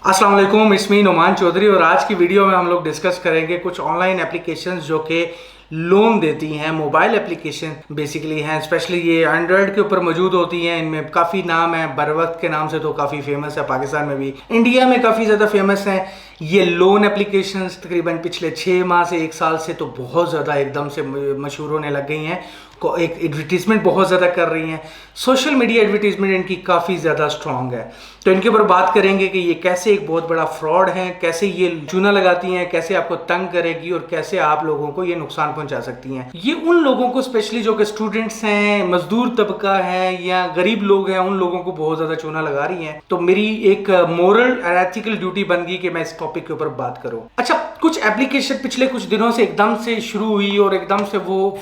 अस्सलाम वालेकुम, इसमें नुमान चौधरी और आज की वीडियो में हम लोग डिस्कस करेंगे कुछ ऑनलाइन एप्लीकेशंस जो कि लोन देती हैं। मोबाइल एप्लीकेशन बेसिकली हैं, स्पेशली ये एंड्रॉयड के ऊपर मौजूद होती हैं। इनमें काफ़ी नाम है, बरवक्त के नाम से तो काफ़ी फेमस है, पाकिस्तान में भी, इंडिया में काफ़ी ज़्यादा फेमस हैं ये लोन एप्लीकेशंस। तकरीबन पिछले 6 माह से 1 साल से तो बहुत ज़्यादा एकदम से मशहूर होने लग गई हैं। एक एडवर्टीजमेंट बहुत ज़्यादा कर रही हैं, सोशल मीडिया एडवर्टीजमेंट इनकी काफ़ी ज़्यादा स्ट्रॉन्ग है। तो इनके ऊपर बात करेंगे कि ये कैसे एक बहुत बड़ा फ्रॉड है, कैसे ये चूना लगाती हैं, कैसे आपको तंग करेगी और कैसे आप लोगों को ये नुकसान पहुंचा सकती हैं। ये उन लोगों को स्पेशली जो कि स्टूडेंट्स हैं, मजदूर तबका है या गरीब लोग हैं, उन लोगों को बहुत ज़्यादा चूना लगा रही हैं। तो मेरी एक मोरल और एथिकल ड्यूटी बन गई कि मैं इस टॉपिक के ऊपर बात करूं। अच्छा, कुछ एप्लीकेशन पिछले कुछ दिनों से एकदम से शुरू हुई और एकदम से वो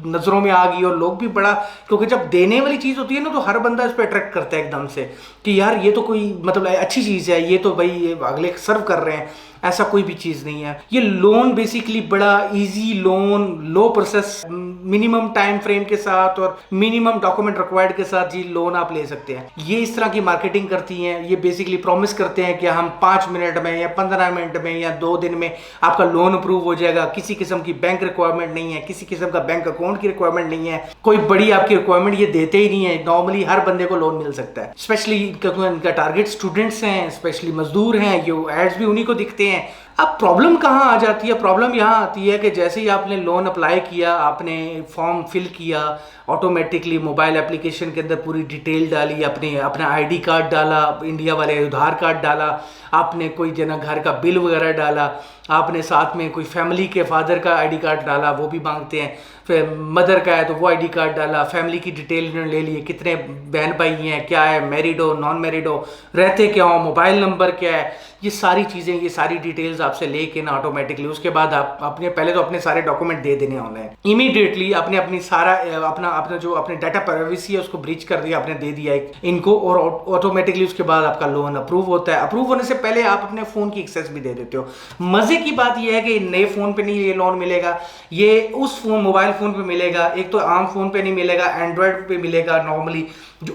नजरों में आ गई और लोग भी बड़ा, क्योंकि जब देने वाली चीज होती है ना तो हर बंदा इस पर अट्रैक्ट करता है एकदम से कि यार ये तो कोई मतलब अच्छी चीज है, ये तो भाई ये अगले सर्व कर रहे हैं। ऐसा कोई भी चीज नहीं है। ये लोन बेसिकली बड़ा इजी लोन, लो प्रोसेस, मिनिमम टाइम फ्रेम के साथ और मिनिमम डॉक्यूमेंट रिक्वायर्ड के साथ ये लोन आप ले सकते हैं। ये इस तरह की मार्केटिंग करती हैं। ये बेसिकली प्रॉमिस करते हैं कि हम 5 मिनट में या 15 मिनट में या 2 दिन में आपका लोन अप्रूव हो जाएगा। किसी किस्म की बैंक रिक्वायरमेंट नहीं है, किसी किस्म का बैंक अकाउंट की रिक्वायरमेंट नहीं है, कोई बड़ी आपकी रिक्वायरमेंट ये देते ही नहीं है। नॉर्मली हर बंदे को लोन मिल सकता है, स्पेशली इनका टारगेट स्टूडेंट्स हैं, स्पेशली मजदूर हैं, ये एड्स भी उन्हीं को दिखते हैं। अब प्रॉब्लम कहाँ आ जाती है? प्रॉब्लम यहाँ आती है कि जैसे ही आपने लोन अप्लाई किया, आपने फॉर्म फिल किया, ऑटोमेटिकली मोबाइल एप्लीकेशन के अंदर पूरी डिटेल डाली, अपना आईडी कार्ड डाला, इंडिया वाले आधार कार्ड डाला, आपने कोई जना घर का बिल वगैरह डाला, आपने साथ में कोई फैमिली के फादर का आईडी कार्ड डाला, वो भी मांगते हैं, फिर मदर का है तो वो आईडी कार्ड डाला, फैमिली की डिटेल ले लिए, कितने बहन भाई हैं, क्या है, मैरिड हो, नॉन मैरिड हो, रहते क्या हो, मोबाइल नंबर क्या है, ये सारी चीज़ें, ये सारी डिटेल्स आपसे लेके ना ऑटोमेटिकली उसके बाद आप अपने पहले तो अपने सारे डॉक्यूमेंट दे देने ऑनलाइन। इमीडिएटली आपने अपनी सारा अपना जो अपने डाटा प्राइवेसी है उसको ब्रीच कर दिया, आपने दे दिया इनको, और ऑटोमेटिकली उसके बाद आपका लोन अप्रूव होता है। अप्रूव होने से पहले आप अपने फ़ोन की एक्सेस भी दे देते हो। मज़े की बात यह है कि नए फ़ोन पे नहीं ये लोन मिलेगा, ये उस मोबाइल फ़ोन पे मिलेगा। एक तो आम फ़ोन पे नहीं मिलेगा, एंड्रॉयड पे मिलेगा नॉर्मली,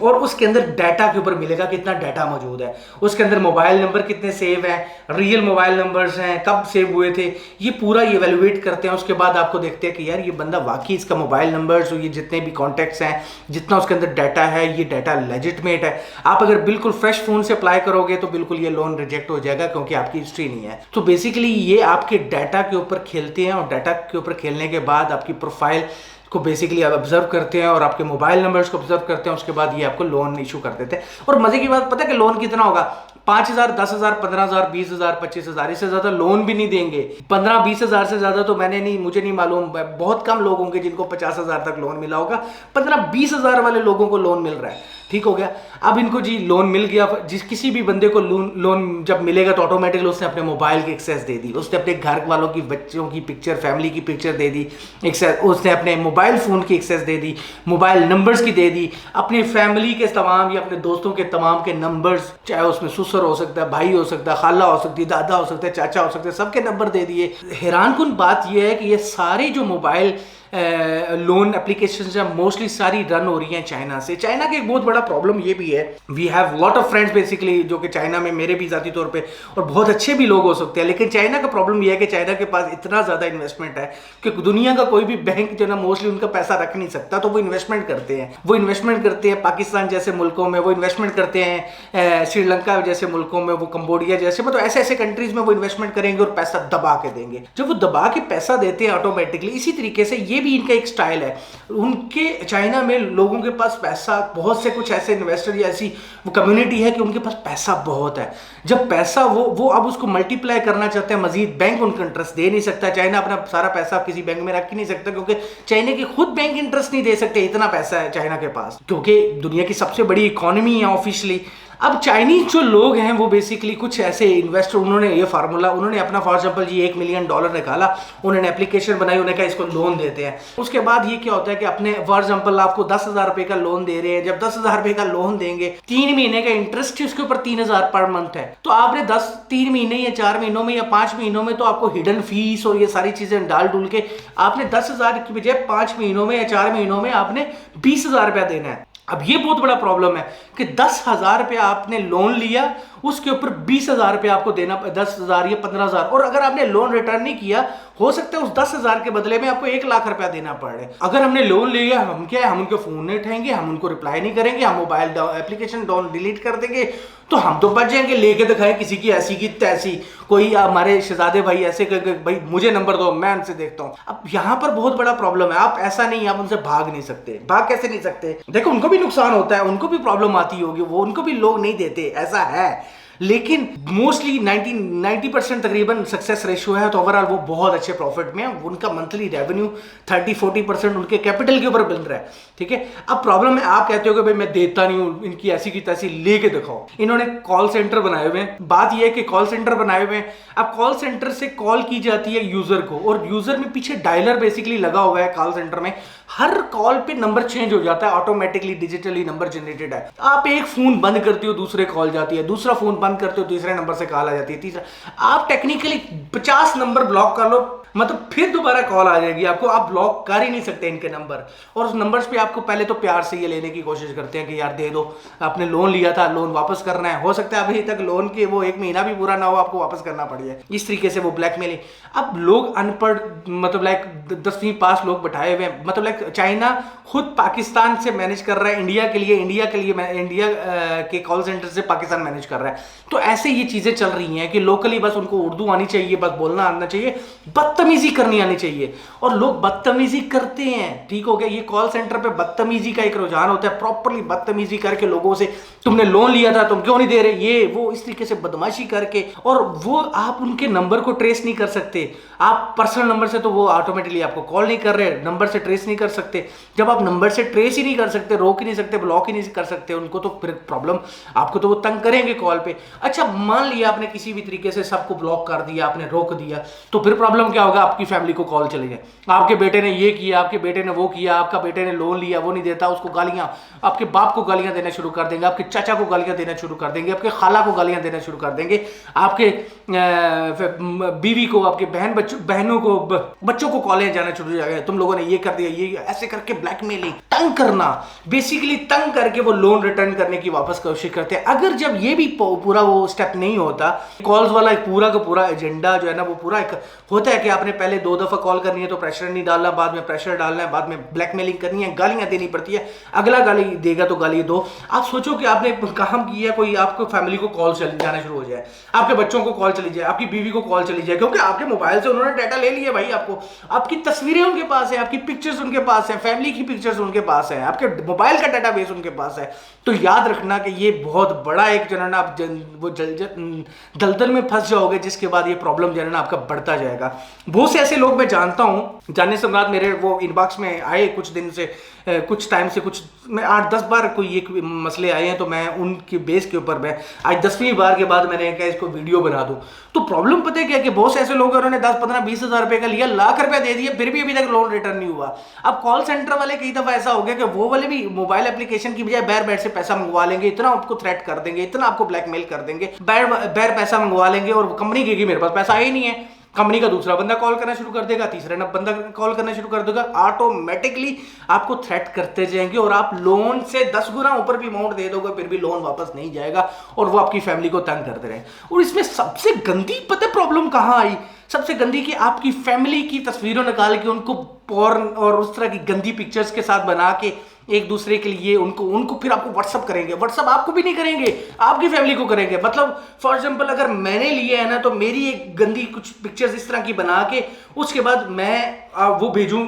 और उसके अंदर डाटा के ऊपर मिलेगा, कितना डाटा मौजूद है उसके अंदर, मोबाइल नंबर कितने सेव हैं, रियल मोबाइल नंबर्स हैं, कब सेव हुए थे, ये पूरा ये एवेलुएट करते हैं। उसके बाद आपको देखते हैं कि यार ये बंदा वाकई इसका मोबाइल नंबर्स और ये जितने भी कॉन्टैक्ट्स हैं, जितना उसके अंदर डाटा है, ये डाटा लेजिटमेट है। आप अगर बिल्कुल फ्रेश फ़ोन से अप्लाई करोगे तो बिल्कुल ये लोन रिजेक्ट हो जाएगा, क्योंकि आपकी हिस्ट्री नहीं है। तो बेसिकली ये आपके डाटा के ऊपर खेलते हैं, और डाटा के ऊपर खेलने के बाद आपकी प्रोफाइल को बेसिकली आप ऑब्जर्व करते हैं और आपके मोबाइल नंबर्स को ऑब्जर्व करते हैं। उसके बाद ये आपको लोन इशू कर देते हैं। और मजे की बात पता है कि लोन कितना होगा? 5,000, 10,000, 15,000, 20,000, 25,000, इससे ज्यादा लोन भी नहीं देंगे। 15-20 हजार से ज्यादा तो मुझे नहीं मालूम, बहुत कम लोग होंगे जिनको 50,000 तक लोन मिला होगा। 15-20 हजार वाले लोगों को लोन मिल रहा है। ठीक हो गया। अब इनको जी लोन मिल गया, किसी भी बंदे को लोन जब मिलेगा तो ऑटोमेटिकली उसने अपने मोबाइल की एक्सेस दे दी, उसने अपने घर वालों की, बच्चों की पिक्चर, फैमिली की पिक्चर दे दी एक्सेस, उसने अपने मोबाइल फ़ोन की एक्सेस दे दी, मोबाइल नंबर्स की दे दी, अपनी फैमिली के तमाम या अपने दोस्तों के तमाम के नंबर्स, चाहे उसमें ससुर हो सकता है, भाई हो सकता है, खाला हो सकती है, दादा हो सकता है, चाचा हो सकता है, सबके नंबर दे दिए। हैरानकुन बात यह है कि ये सारे जो मोबाइल लोन एप्लीकेशन मोस्टली सारी रन हो रही हैं चाइना से। चाइना की एक बहुत बड़ा प्रॉब्लम ये भी है, we have lot of friends basically जो कि चाइना में, मेरे भी ज़ाती तौर पे, और बहुत अच्छे भी लोग हो सकते हैं। लेकिन चाइना का प्रॉब्लम ये है कि चाइना के पास इतना ज़्यादा इन्वेस्टमेंट है कि दुनिया का कोई भी बैंक जो ना मोस्टली उनका पैसा रख नहीं सकता, तो वो इन्वेस्टमेंट करते हैं। वो इन्वेस्टमेंट करते हैं पाकिस्तान जैसे मुल्कों में, वो इन्वेस्टमेंट करते हैं श्रीलंका जैसे मुल्कों में, वो कंबोडिया जैसे, मतलब ऐसे ऐसे कंट्रीज में वो इन्वेस्टमेंट करेंगे और पैसा दबा के देंगे। जब वो दबा के पैसा देते हैं ऑटोमेटिकली, इसी तरीके से ये भी इनका एक स्टाइल है। उनके चाइना में लोगों के पास पैसा, बहुत से कुछ ऐसे इन्वेस्टर या ऐसी वो कम्युनिटी है कि उनके पास पैसा बहुत है। जब पैसा वो अब उसको मल्टीप्लाई करना चाहते हैं मजीद, बैंक उनको इंटरेस्ट दे नहीं सकता। चाइना अपना सारा पैसा किसी बैंक में रख ही नहीं सकता, क्योंकि चाइना की खुद बैंक इंटरेस्ट नहीं दे सकते, इतना पैसा है चाइना के पास, क्योंकि दुनिया की सबसे बड़ी इकोनॉमी है ऑफिशियली। अब चाइनीज जो लोग हैं वो बेसिकली कुछ ऐसे इन्वेस्टर, उन्होंने ये फार्मूला, उन्होंने अपना फॉर एग्जाम्पल जी $1 मिलियन निकाला, उन्होंने एप्लीकेशन बनाई, उन्होंने कहा इसको लोन देते हैं। उसके बाद ये क्या होता है कि अपने फॉर एग्जाम्पल आपको 10,000 रुपए का लोन दे रहे हैं। जब 10,000 रुपए का लोन देंगे, 3 महीने का इंटरेस्ट उसके ऊपर 3,000 पर मंथ है, तो आपने 3 महीने या 4 महीनों में या 5 महीनों में तो आपको हिडन फीस और ये सारी चीजें डाल डूल के आपने 10,000 की बजाय 5 महीनों में या 4 महीनों में आपने 20,000 रुपया देना है। अब ये बहुत बड़ा प्रॉब्लम है कि 10,000 रुपया आपने लोन लिया, उसके ऊपर 20,000 रुपया आपको देना, 10,000 या 15,000, और अगर आपने लोन रिटर्न नहीं किया, हो सकता है उस 10,000 के बदले में आपको 1 लाख रुपया देना पड़े। अगर हमने लोन लिया, हम क्या है, हम उनके फोन नहीं उठाएंगे, हम उनको रिप्लाई नहीं करेंगे, हम मोबाइल एप्लीकेशन डाउन डिलीट कर देंगे, तो हम तो बच जाएंगे। लेके दिखाएं किसी की ऐसी की तैसी, कोई हमारे शहजादे भाई ऐसे करके, भाई मुझे नंबर दो, मैं उनसे देखता हूं। अब यहां पर बहुत बड़ा प्रॉब्लम है। आप ऐसा नहीं, आप उनसे भाग नहीं सकते। भाग कैसे नहीं सकते? देखो, उनको भी नुकसान होता है, उनको भी प्रॉब्लम आती होगी, वो उनको भी लोग नहीं देते, ऐसा है। लेकिन मोस्टली 90% तकरीबन सक्सेस रेशियो है, तो ओवरऑल वो बहुत अच्छे प्रॉफिट में है। उनका मंथली रेवेन्यू 30-40% उनके कैपिटल के ऊपर मिल रहा है, ठीक है। अब प्रॉब्लम है, आप कहते हो कि भाई मैं देता नहीं हूं, इनकी ऐसी की तैसी, लेके दिखाओ। इन्होंने कॉल सेंटर बनाए हुए हैं। बात यह है कि कॉल सेंटर बनाए हुए हैं, अब कॉल सेंटर से कॉल की जाती है यूजर को, और यूजर में पीछे डायलर बेसिकली लगा हुआ है कॉल सेंटर में। हर कॉल पे नंबर चेंज हो जाता है, ऑटोमेटिकली डिजिटली नंबर जनरेटेड है। आप एक फोन बंद करते हो, दूसरे कॉल जाती है, दूसरा फोन बंद करते हो, तीसरे नंबर से कॉल आ जाती है, तीसरा। आप टेक्निकली 50 नंबर ब्लॉक कर लो, मतलब फिर दोबारा कॉल आ जाएगी आपको। आप ब्लॉक कर ही नहीं सकते इनके नंबर। और उस नंबर्स पे आपको पहले तो प्यार से ये लेने की कोशिश करते हैं कि यार दे दो, आपने लोन लिया था, लोन वापस करना है। हो सकता है अभी तक लोन के वो 1 महीना भी पूरा ना हो, आपको वापस करना पड़ जाए। इस तरीके से वो ब्लैकमेलिंग। अब लोग अनपढ़, मतलब लाइक 10वीं पास लोग बैठाए हुए हैं, मतलब लाइक चाइना खुद पाकिस्तान से मैनेज कर रहा है इंडिया के लिए, इंडिया के कॉल सेंटर से पाकिस्तान मैनेज कर रहा है। तो ऐसे ये चीजें चल रही हैं कि लोकली बस उनको उर्दू आनी चाहिए, बस बोलना आना चाहिए, बदतमीजी करनी आनी चाहिए, और लोग बदतमीजी करते हैं। ठीक हो गया, ये कॉल सेंटर पे बदतमीजी का एक रुझान होता है। प्रॉपरली बदतमीजी करके लोगों से, तुमने लोन लिया था, तुम क्यों नहीं दे रहे, ये वो, इस तरीके से बदमाशी करके। और वो आप उनके नंबर को ट्रेस नहीं कर सकते। आप पर्सनल नंबर से तो वो ऑटोमेटिकली आपको कॉल नहीं कर रहे, नंबर से ट्रेस नहीं कर सकते। जब आप नंबर से ट्रेस ही नहीं कर सकते, रोक ही नहीं सकते, ब्लॉक ही नहीं कर सकते उनको, तो फिर प्रॉब्लम, आपको तो वो तंग करेंगे कॉल पे। अच्छा, मान लिया आपने किसी भी तरीके से सबको ब्लॉक कर दिया, आपने रोक दिया, तो फिर प्रॉब्लम क्या होगा? आपकी फैमिली को कॉल चले जाए, आपके बेटे ने ये किया, आपके बेटे ने वो किया, आपका बेटे ने लोन लिया, वो नहीं देता, उसको गालियां, आपके बाप को गालियां देना शुरू कर देंगे, आपके चाचा को गालियां देना शुरू कर देंगे, आपके खाला को गालियां देना शुरू कर देंगे, आपके बीवी को, आपके बहनों को, बच्चों को कॉलेज जाना शुरू हो जाएगा, तुम लोगों ने ये कर दिया, ये ऐसे करके ब्लैकमेलिंग, तंग करना, बेसिकली तंग करके वो लोन रिटर्न करने की वापस कोशिश करते हैं। अगर जब ये भी पूरा वो स्टेप नहीं होता, कॉल्स वाला एक पूरा का पूरा एजेंडा जो है ना, वो पूरा एक होता है कि आपने पहले 2 दफा कॉल करनी है तो प्रेशर नहीं डालना, बाद में प्रेशर डालना है, बाद में ब्लैकमेलिंग करनी है, गालियां देनी पड़ती है, अगला गाली देगा तो गाली दो। आप सोचो कि आपने काम किया, कोई आपको फैमिली को कॉल चल जाना शुरू हो जाए, आपके बच्चों को कॉल चली जाए, आपकी बीवी को कॉल चली जाए, क्योंकि आपके मोबाइल से उन्होंने डाटा ले लिया भाई। आपको, आपकी तस्वीरें उनके पास है, आपकी पिक्चर्स उनके पास है, फैमिली की पिक्चर्स उनके पास है, आपके मोबाइल का डाटाबेस उनके पास है। तो याद रखना कि ये बहुत बड़ा एक जनना, आप वो दलदल में फंस जाओगे, जिसके बाद ये प्रॉब्लम जनना आपका बढ़ता जाएगा। बहुत से ऐसे लोग मैं जानता हूं, जानने से बाद मेरे वो इनबॉक्स में आए कुछ दिन से, कुछ टाइम से, कुछ मैं 8-10 बार कोई एक मसले आए हैं, तो मैं उनके बेस के ऊपर मैं आज 10वीं बार के बाद मैंने कहा इसको वीडियो बना दूं। तो प्रॉब्लम पता है क्या, कि बहुत से ऐसे लोग हैं, उन्होंने 10-15-20 हज़ार रुपए का लिया, लाख रुपया दे दिए, फिर भी अभी तक लोन रिटर्न नहीं हुआ। अब कॉल सेंटर वाले कई दफा ऐसा हो गया कि वो वाले भी मोबाइल एप्लीकेशन की बजाय बैर से पैसा मंगवा लेंगे, इतना आपको थ्रेट कर देंगे, इतना आपको ब्लैकमेल कर देंगे, बैर पैसा मंगवा लेंगे, और कंपनी कहेगी मेरे पास पैसा ही नहीं है। कंपनी का दूसरा बंदा कॉल करना शुरू कर देगा, तीसरा बंदा कॉल करना शुरू कर देगा, ऑटोमेटिकली आपको थ्रेट करते जाएंगे, और आप लोन से 10 गुना ऊपर भी अमाउंट दे दोगे, फिर भी लोन वापस नहीं जाएगा, और वो आपकी फैमिली को तंग करते रहे। और इसमें सबसे गंदी पता प्रॉब्लम कहां आई? सबसे गंदी कि आपकी फैमिली की तस्वीरों निकाल के उनको पॉर्न और उस तरह की गंदी पिक्चर्स के साथ बना के एक दूसरे के लिए उनको फिर आपको व्हाट्सअप करेंगे। व्हाट्सअप आपको भी नहीं करेंगे, आपकी फैमिली को करेंगे। मतलब फॉर एग्जांपल अगर मैंने लिया है ना, तो मेरी एक गंदी कुछ पिक्चर्स इस तरह की बना के उसके बाद मैं वो भेजूं,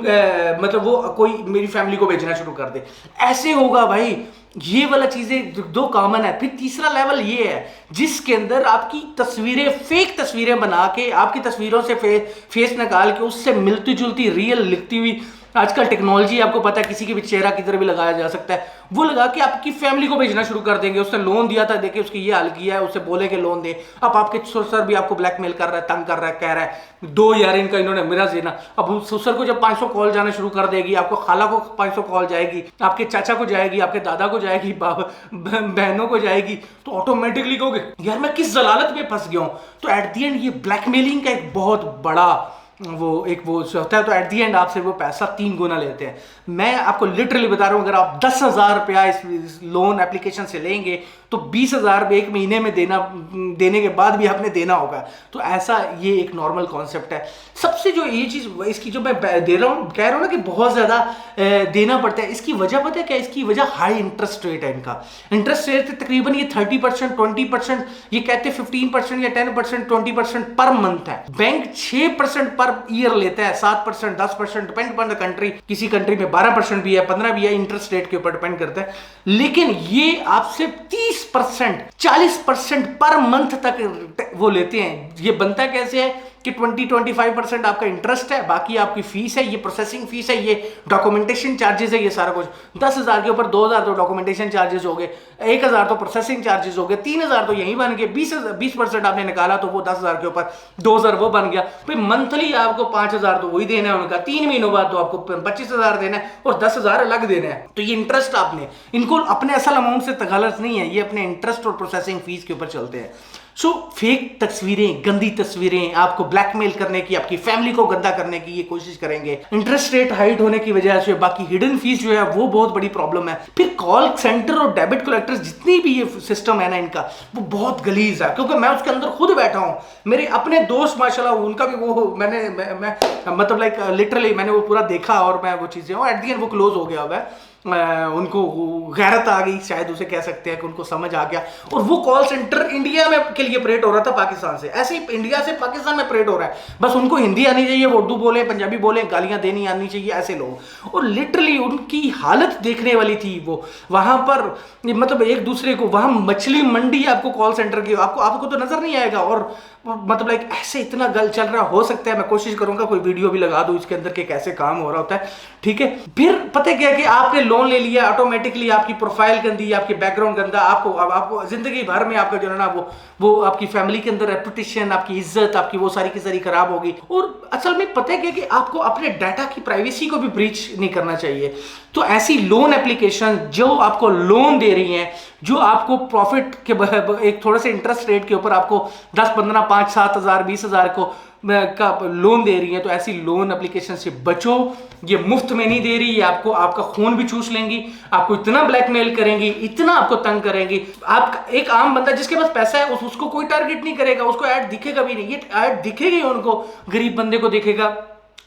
मतलब वो कोई मेरी फैमिली को भेजना शुरू कर दे, ऐसे होगा भाई। ये वाला चीजें 2 कॉमन है। फिर तीसरा लेवल ये है जिसके अंदर आपकी तस्वीरें, फेक तस्वीरें बना के, आपकी तस्वीरों से फेस निकाल के उससे मिलती जुलती रियल लिखती हुई, आजकल टेक्नोलॉजी आपको पता है, किसी के भी चेहरा किधर भी लगाया जा सकता है, वो लगा के आपकी फैमिली को भेजना शुरू कर देंगे। उसने लोन दिया था, देखिए उसकी ये हाल किया है, उससे बोले कि लोन दे। अब आपके ससुर भी आपको ब्लैकमेल कर रहा है, तंग कर रहा है, कह रहा है 2 यार इनका इन्होंने मेरा देना। अब ससुर को जब 500 कॉल जाना शुरू कर देगी, आपको खाला को 500 कॉल जाएगी, आपके चाचा को जाएगी, आपके दादा को जाएगी, बहनों को जाएगी, तो ऑटोमेटिकली कहोगे यार मैं किस जलालत में फंस गया हूं। तो एट द एंड ये ब्लैकमेलिंग का एक बहुत बड़ा वो एक वो होता है, तो एट दी एंड आपसे वो पैसा 3 गुना लेते हैं। मैं आपको लिटरली बता रहा हूँ, अगर आप 10,000 रुपया इस लोन एप्लीकेशन से लेंगे तो 20,000 एक महीने में देने के बाद भी आपने देना होगा। तो ऐसा ये एक नॉर्मल कॉन्सेप्ट है। सबसे जो ये चीज़ इसकी जो मैं दे रहा हूँ, कह रहा हूँ ना कि बहुत ज़्यादा देना पड़ता है, इसकी वजह पता है क्या? इसकी वजह हाई इंटरेस्ट रेट है इनका। इंटरेस्ट रेट तकरीबन ये 30%, 20%, ये कहते हैं 15% या 10%, 20% पर मंथ है। बैंक 6% पर ईयर लेता है, 7%, 10%, डिपेंड अपॉन द कंट्री। किसी कंट्री में 12% भी है, 15 भी है, इंटरेस्ट रेट के ऊपर डिपेंड करता है। लेकिन ये आपसे 30%, 40% पर मंथ तक वो लेते हैं। ये बनता कैसे है कि 20-25% आपका इंटरेस्ट है, बाकी आपकी फीस है, ये प्रोसेसिंग फीस है, ये डॉक्यूमेंटेशन चार्जेस है, ये सारा कुछ। 10,000 के ऊपर 2,000 तो डॉक्यूमेंटेशन चार्जेस हो गए, 1,000 तो प्रोसेसिंग चार्जेस हो गए, 3,000 तो यहीं बन गए, 20% आपने निकाला तो वो 10,000 के ऊपर 2,000 वो बन गया। फिर मंथली आपको 5,000 तो वही देना है उनका, 3 महीनों बाद तो आपको 25,000 देना है और 10,000 अलग देना है। तो ये इंटरेस्ट आपने इनको अपने असल अमाउंट से तगालत नहीं है, ये अपने इंटरेस्ट और प्रोसेसिंग फीस के ऊपर चलते हैं। सो फेक तस्वीरें, गंदी तस्वीरें, आपको ब्लैकमेल करने की, आपकी फैमिली को गंदा करने की ये कोशिश करेंगे। इंटरेस्ट रेट हाइट होने की वजह से बाकी हिडन फीस जो है वो बहुत बड़ी प्रॉब्लम है। फिर कॉल सेंटर और डेबिट कलेक्टर्स, जितनी भी ये सिस्टम है ना इनका, वो बहुत गलीज है, क्योंकि मैं उसके अंदर खुद बैठा हूं। मेरे अपने दोस्त माशाल्लाह, उनका भी वो मैं मतलब लाइक लिटरली मैंने वो पूरा देखा और मैं वो चीजें, और एट द एंड वो क्लोज हो गया हुआ है। उनको गैरत आ गई, शायद उसे कह सकते हैं कि उनको समझ आ गया। और वो कॉल सेंटर इंडिया में के लिए ऑपरेट हो रहा था पाकिस्तान से, ऐसे ही इंडिया से पाकिस्तान में ऑपरेट हो रहा है। बस उनको हिंदी आनी चाहिए, वो उर्दू बोले, पंजाबी बोले, गालियां देनी आनी चाहिए, ऐसे लोग। और लिटरली उनकी हालत देखने वाली थी। वो वहां पर मतलब एक दूसरे को, वहां मछली मंडी आपको कॉल सेंटर की, आपको तो नजर नहीं आएगा। और मतलब लाइक ऐसे इतना गल चल रहा हो सकता है, मैं कोशिश करूंगा कोई वीडियो भी लगा दूं इसके अंदर के कैसे काम हो रहा होता है, ठीक है। फिर पता क्या है कि आपने लोन ले लिया, ऑटोमेटिकली आपकी प्रोफाइल गंदी, आपकी बैकग्राउंड गंदा, आपको जिंदगी भर में आपका जो है ना वो आपकी फैमिली के अंदर रेपुटेशन, आपकी इज्जत, आपकी वो सारी की सारी खराब होगी। और असल में पता है क्या कि आपको अपने डाटा की प्राइवेसी को भी ब्रीच नहीं करना चाहिए। तो ऐसी लोन एप्लीकेशन जो आपको लोन दे रही हैं, जो आपको प्रॉफिट के एक थोड़े से इंटरेस्ट रेट के ऊपर आपको 10, 15, 5, 7 हज़ार, 20,000 का लोन दे रही है, तो ऐसी लोन एप्लीकेशन से बचो। ये मुफ्त में नहीं दे रही, ये आपका खून भी चूस लेंगी, आपको इतना ब्लैकमेल करेंगी, इतना आपको तंग करेंगी। आप एक आम बंदा जिसके पास पैसा है उसको कोई टारगेट नहीं करेगा, उसको ऐड दिखेगा भी नहीं। ये ऐड दिखेगी उनको, गरीब बंदे को दिखेगा,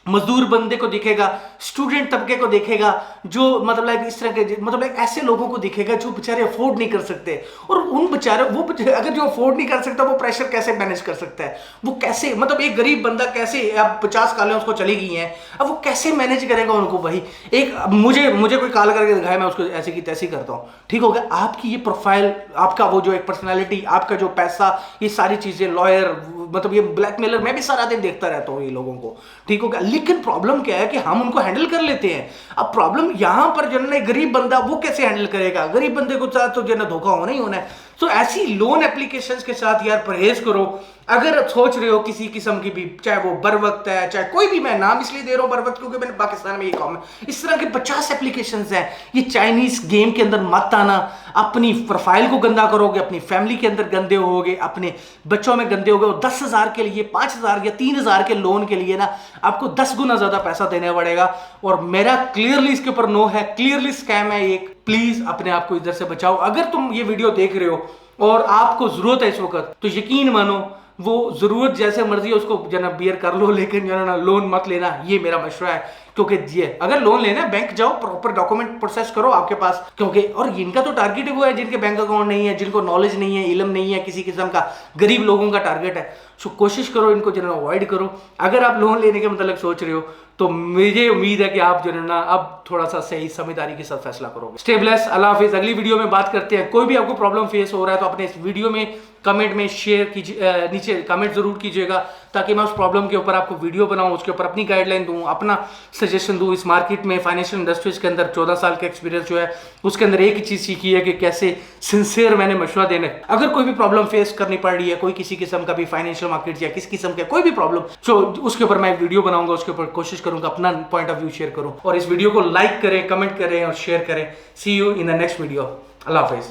मजदूर बंदे को दिखेगा, स्टूडेंट तबके को दिखेगा, जो मतलब लाइक इस तरह के मतलब लाइक ऐसे लोगों को दिखेगा जो बेचारे अफोर्ड नहीं कर सकते। और उन बेचारे अगर जो अफोर्ड नहीं कर सकता वो प्रेशर कैसे मैनेज कर सकता है? वो कैसे, मतलब एक गरीब बंदा कैसे, अब 50 कालें उसको चली गई हैं, अब वो कैसे मैनेज करेगा उनको? भाई एक मुझे कोई कॉल करके दिखाए, मैं उसको ऐसे की तैसी करता हूँ, ठीक हो गया। आपकी ये प्रोफाइल, आपका वो जो एक पर्सनैलिटी, आपका जो पैसा, ये सारी चीजें, लॉयर, मतलब ये ब्लैकमेलर, मैं भी सारा दिन देखता रहता हूँ ये लोगों को, ठीक हो गया। लेकिन प्रॉब्लम क्या है कि हम उनको हैंडल कर लेते हैं। अब प्रॉब्लम यहां पर जो है गरीब बंदा वो कैसे हैंडल करेगा? गरीब बंदे को साथ तो जो है धोखा होना ही होना है। तो ऐसी लोन एप्लीकेशंस के साथ यार परहेज करो। अगर सोच रहे हो किसी किस्म की भी, चाहे वो बरवक्त है, चाहे कोई भी, मैं नाम इसलिए दे रहा हूं बरवक्त क्योंकि मैंने पाकिस्तान में ये काम है, इस तरह के 50 एप्लीकेशंस हैं। ये चाइनीज गेम के अंदर मत आना। अपनी प्रोफाइल को गंदा करोगे, अपनी फैमिली के अंदर गंदे होगे, अपने बच्चों में गंदे होगे। और 10,000 के लिए, 5,000 या 3,000 के लोन के लिए ना आपको 10 गुना ज्यादा पैसा देना पड़ेगा। और मेरा क्लियरली इसके ऊपर नो है, क्लियरली स्कैम है ये। प्लीज अपने आप को इधर से बचाओ। अगर तुम ये वीडियो देख रहे हो और आपको जरूरत है इस वक्त, तो यकीन मानो वो जरूरत जैसे मर्जी है उसको जना बियर कर लो, लेकिन जो ना लोन मत लेना, ये मेरा मशवरा है। क्योंकि ये अगर लोन लेना है, बैंक जाओ, प्रॉपर डॉक्यूमेंट प्रोसेस करो आपके पास, क्योंकि और इनका तो टारगेट वो है जिनके बैंक अकाउंट नहीं है, जिनको नॉलेज नहीं है, इल्म नहीं है किसी किस्म का, गरीब लोगों का टारगेट है। सो कोशिश करो इनको जो है अवॉइड करो। अगर आप लोन लेने के मतलब सोच रहे हो तो मुझे उम्मीद है कि आप जो है ना अब थोड़ा सा सही समझदारी के साथ फैसला करोगे। स्टे ब्लेस्ड, अल्लाह हाफिज। अगली वीडियो में बात करते हैं। कोई भी आपको प्रॉब्लम फेस हो रहा है तो अपने इस वीडियो में कमेंट में शेयर कीजिए, नीचे कमेंट जरूर कीजिएगा, ताकि मैं उस प्रॉब्लम के ऊपर आपको वीडियो बनाऊं, उसके ऊपर अपनी गाइडलाइन दूं, अपना सजेशन दूं। इस मार्केट में, फाइनेंशियल इंडस्ट्रीज के अंदर 14 साल का एक्सपीरियंस जो है उसके अंदर एक ही चीज सीखी है कि कैसे सिंसियर मैंने मशवरा देने। अगर कोई भी प्रॉब्लम फेस करनी पड़ रही है, कोई किसी किस्म का भी फाइनेंशियल मार्केट या किसी किस्म का कोई भी प्रॉब्लम, तो उसके ऊपर मैं एक वीडियो बनाऊंगा, उसके ऊपर कोशिश करूंगा अपना पॉइंट ऑफ व्यू शेयर करूं। और इस वीडियो को लाइक करें, कमेंट करें और शेयर करें। See you in the next video. Allah Hafiz.